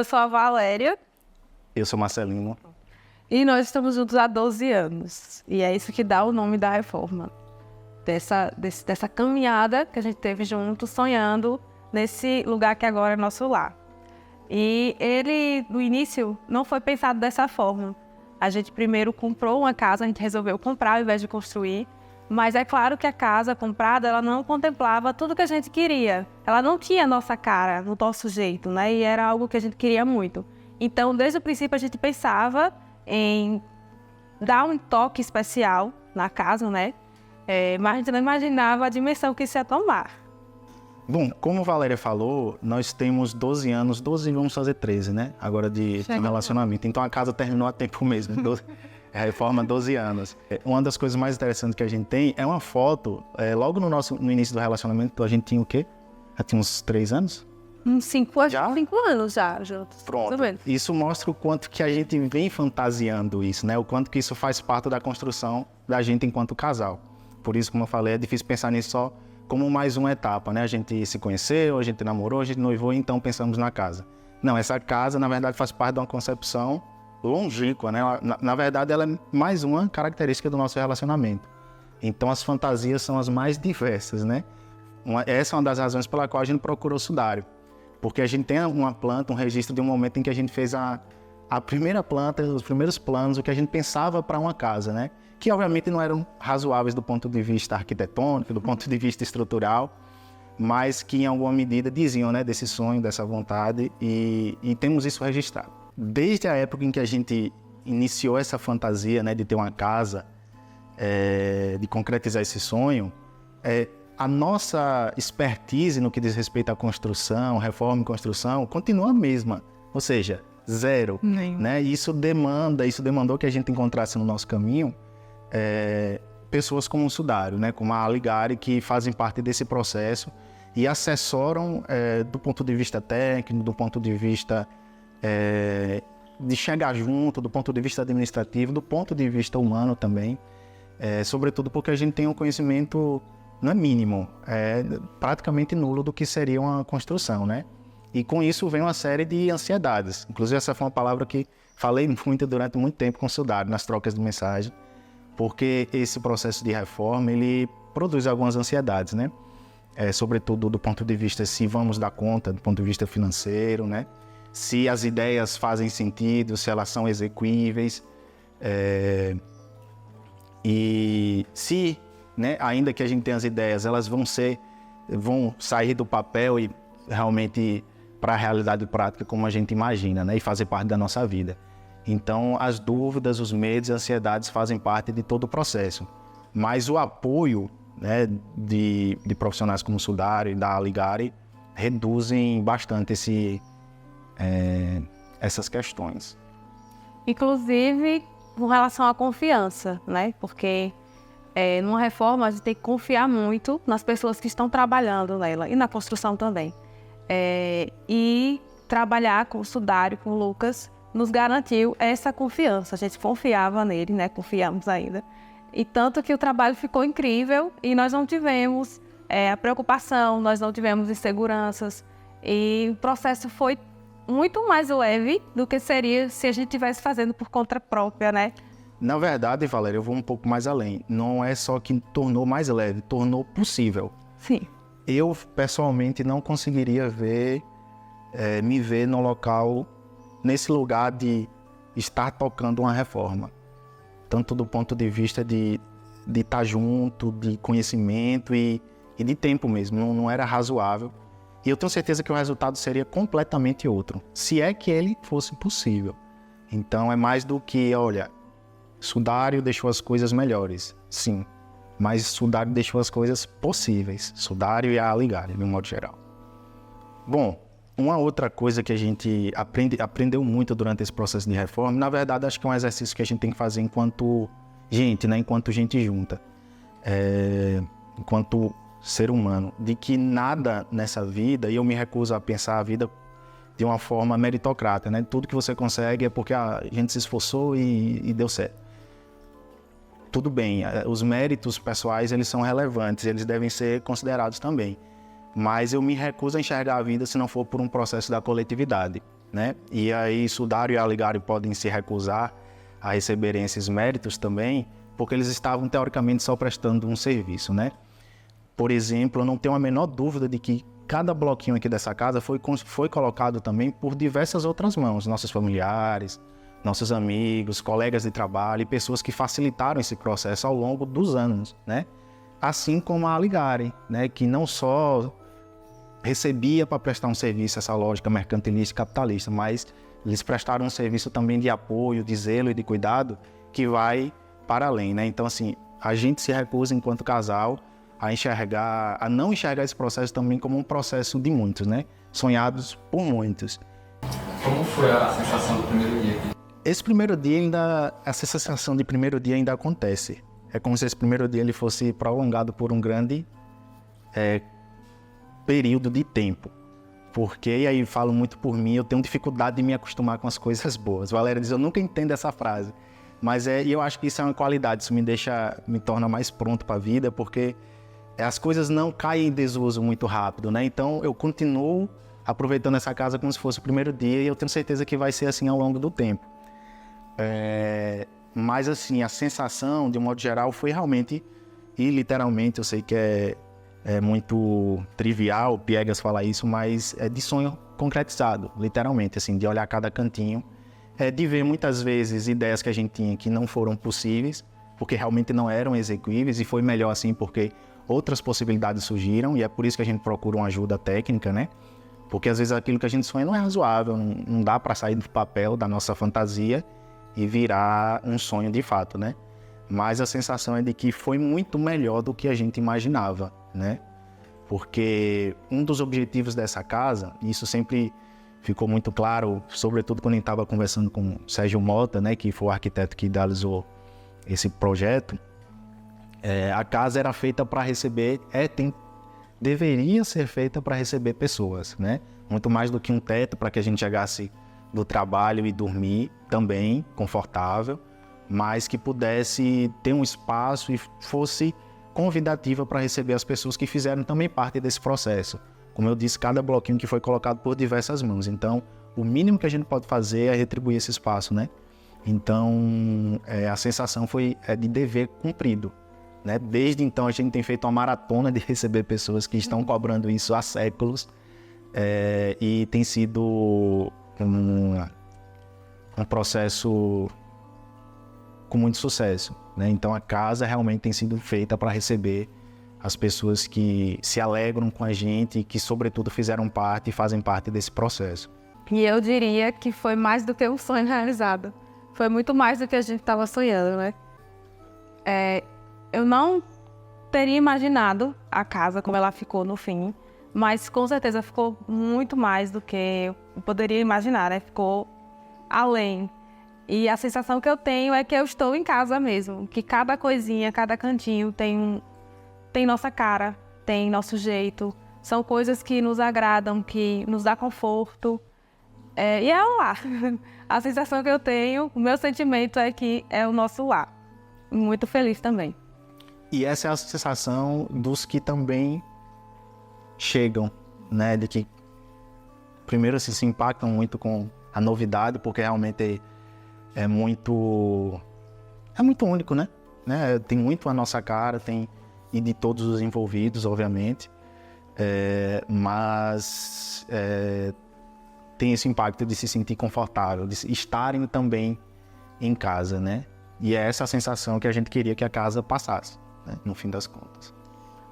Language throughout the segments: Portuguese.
sou a Valéria. Eu sou Marcelino. E nós estamos juntos há 12 anos. E é isso que dá o nome da reforma. Dessa caminhada que a gente teve junto, sonhando nesse lugar que agora é nosso lar. E ele, no início, não foi pensado dessa forma. A gente primeiro comprou uma casa, a gente resolveu comprar ao invés de construir. Mas é claro que a casa comprada, ela não contemplava tudo que a gente queria. Ela não tinha a nossa cara, no nosso jeito, né? E era algo que a gente queria muito. Então, desde o princípio, a gente pensava em dar um toque especial na casa, né? Mas a gente não imaginava a dimensão que isso ia tomar. Bom, como a Valéria falou, nós temos 12 anos, 12 vamos fazer 13, né? Agora de relacionamento. Então a casa terminou há tempo mesmo. A reforma 12 anos. Uma das coisas mais interessantes que a gente tem é uma foto, logo no início do relacionamento, a gente tinha o quê? Já tinha uns 3 anos? Uns 5 anos já juntos. Pronto. Isso mostra o quanto que a gente vem fantasiando isso, né? O quanto que isso faz parte da construção da gente enquanto casal. Por isso, como eu falei, é difícil pensar nisso só como mais uma etapa, né? A gente se conheceu, a gente namorou, a gente noivou e então pensamos na casa. Não, essa casa, na verdade, faz parte de uma concepção longínqua, né? Na verdade, ela é mais uma característica do nosso relacionamento. Então, as fantasias são as mais diversas, né? Essa é uma das razões pela qual a gente procurou o sudário. Porque a gente tem uma planta, um registro de um momento em que a gente fez a primeira planta, os primeiros planos, o que a gente pensava para uma casa, né? Que obviamente não eram razoáveis do ponto de vista arquitetônico, do ponto de vista estrutural, mas que em alguma medida diziam, né, desse sonho, dessa vontade, e temos isso registrado. Desde a época em que a gente iniciou essa fantasia, né, de ter uma casa, de concretizar esse sonho, a nossa expertise no que diz respeito à construção, reforma e construção, continua a mesma, ou seja, zero, né? E isso demandou que a gente encontrasse no nosso caminho pessoas como o Sudário, né? Como a Aligari, que fazem parte desse processo e assessoram do ponto de vista técnico, do ponto de vista de chegar junto, do ponto de vista administrativo, do ponto de vista humano também, sobretudo porque a gente tem um conhecimento, não é mínimo, é praticamente nulo do que seria uma construção, né? E com isso vem uma série de ansiedades. Inclusive essa foi uma palavra que falei muito durante muito tempo com o Sudário, nas trocas de mensagem, porque esse processo de reforma, ele produz algumas ansiedades, né? Sobretudo do ponto de vista se vamos dar conta, do ponto de vista financeiro, né? Se as ideias fazem sentido, se elas são execuíveis, e se, né, ainda que a gente tenha as ideias, elas vão sair do papel e realmente para a realidade prática como a gente imagina, né, e fazer parte da nossa vida. Então, as dúvidas, os medos e ansiedades fazem parte de todo o processo. Mas o apoio, né, de profissionais como o Sudário e da Aligari reduzem bastante essas questões. Inclusive, com relação à confiança, né? Porque numa reforma a gente tem que confiar muito nas pessoas que estão trabalhando nela e na construção também. E trabalhar com o Sudário, com o Lucas, nos garantiu essa confiança. A gente confiava nele, né? Confiamos ainda. E tanto que o trabalho ficou incrível e nós não tivemos a preocupação, nós não tivemos inseguranças. E o processo foi muito mais leve do que seria se a gente estivesse fazendo por conta própria, né? Na verdade, Valéria, eu vou um pouco mais além. Não é só que tornou mais leve, tornou possível. Sim. Eu, pessoalmente, não conseguiria me ver no local, nesse lugar de estar tocando uma reforma. Tanto do ponto de vista de estar junto, de conhecimento e de tempo mesmo. Não era razoável. E eu tenho certeza que o resultado seria completamente outro, se é que ele fosse possível. Então é mais do que, olha, Sudário deixou as coisas melhores, sim, mas Sudário deixou as coisas possíveis, Sudário e a Aligari, de um modo geral. Bom, uma outra coisa que a gente aprendeu muito durante esse processo de reforma, na verdade acho que é um exercício que a gente tem que fazer enquanto gente, né? Enquanto gente junta, enquanto ser humano, de que nada nessa vida, e eu me recuso a pensar a vida de uma forma meritocrata, né? Tudo que você consegue é porque a gente se esforçou e deu certo. Tudo bem, os méritos pessoais, eles são relevantes, eles devem ser considerados também. Mas eu me recuso a enxergar a vida se não for por um processo da coletividade, né? E aí Sudário e Aligário podem se recusar a receberem esses méritos também, porque eles estavam teoricamente só prestando um serviço, né? Por exemplo, eu não tenho a menor dúvida de que cada bloquinho aqui dessa casa foi colocado também por diversas outras mãos, nossos familiares, nossos amigos, colegas de trabalho e pessoas que facilitaram esse processo ao longo dos anos, né? Assim como a Aligário, né? Que não só recebia para prestar um serviço, essa lógica mercantilista e capitalista, mas eles prestaram um serviço também de apoio, de zelo e de cuidado que vai para além, né? Então, assim, a gente se recusa enquanto casal a não enxergar esse processo também como um processo de muitos, né? Sonhados por muitos. Como foi a sensação do primeiro dia aqui? Esse primeiro dia essa sensação de primeiro dia ainda acontece. É como se esse primeiro dia ele fosse prolongado por um grande período de tempo. Porque, e aí falo muito por mim, eu tenho dificuldade de me acostumar com as coisas boas. Valéria diz, eu nunca entendo essa frase. Mas eu acho que isso é uma qualidade, isso me torna mais pronto para a vida, porque as coisas não caem em desuso muito rápido, né? Então eu continuo aproveitando essa casa como se fosse o primeiro dia e eu tenho certeza que vai ser assim ao longo do tempo. Mas assim, a sensação, de um modo geral, foi realmente, e literalmente, eu sei que é muito trivial, piegas falar isso, mas é de sonho concretizado, literalmente, assim, de olhar cada cantinho, de ver muitas vezes ideias que a gente tinha que não foram possíveis, porque realmente não eram execuíveis, e foi melhor assim porque outras possibilidades surgiram, e é por isso que a gente procura uma ajuda técnica, né? Porque às vezes aquilo que a gente sonha não é razoável, não dá para sair do papel da nossa fantasia e virar um sonho de fato, né? Mas a sensação é de que foi muito melhor do que a gente imaginava, né? Porque um dos objetivos dessa casa, e isso sempre ficou muito claro, sobretudo quando a gente estava conversando com o Sérgio Mota, né, que foi o arquiteto que idealizou esse projeto, a casa era feita para receber, deveria ser feita para receber pessoas, né? Muito mais do que um teto para que a gente chegasse do trabalho e dormir também confortável, mas que pudesse ter um espaço e fosse convidativa para receber as pessoas que fizeram também parte desse processo. Como eu disse, cada bloquinho que foi colocado por diversas mãos. Então, o mínimo que a gente pode fazer é retribuir esse espaço, né? Então, a sensação foi de dever cumprido, né? Desde então, a gente tem feito uma maratona de receber pessoas que estão cobrando isso há séculos, e tem sido um processo com muito sucesso, né? Então, a casa realmente tem sido feita para receber as pessoas que se alegram com a gente e que, sobretudo, fizeram parte e fazem parte desse processo. E eu diria que foi mais do que um sonho realizado. Foi muito mais do que a gente estava sonhando, né? Eu não teria imaginado a casa como ela ficou no fim, mas com certeza ficou muito mais do que eu poderia imaginar, né? Ficou além. E a sensação que eu tenho é que eu estou em casa mesmo, que cada coisinha, cada cantinho tem nossa cara, tem nosso jeito, são coisas que nos agradam, que nos dá conforto. E é o lar. A sensação que eu tenho, o meu sentimento é que é o nosso lar. Muito feliz também. E essa é a sensação dos que também chegam, né? De que, primeiro, se impactam muito com a novidade, porque realmente é muito único, né? Tem muito a nossa cara, e de todos os envolvidos, obviamente, mas tem esse impacto de se sentir confortável, de estarem também em casa, né? E é essa a sensação que a gente queria que a casa passasse, né? No fim das contas.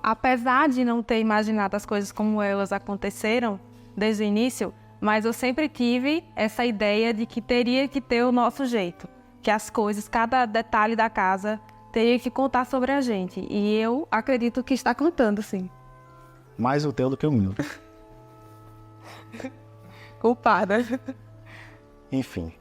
Apesar de não ter imaginado as coisas como elas aconteceram desde o início, mas eu sempre tive essa ideia de que teria que ter o nosso jeito, que as coisas, cada detalhe da casa teria que contar sobre a gente. E eu acredito que está contando, sim. Mais o teu do que o meu. Culpada. Enfim.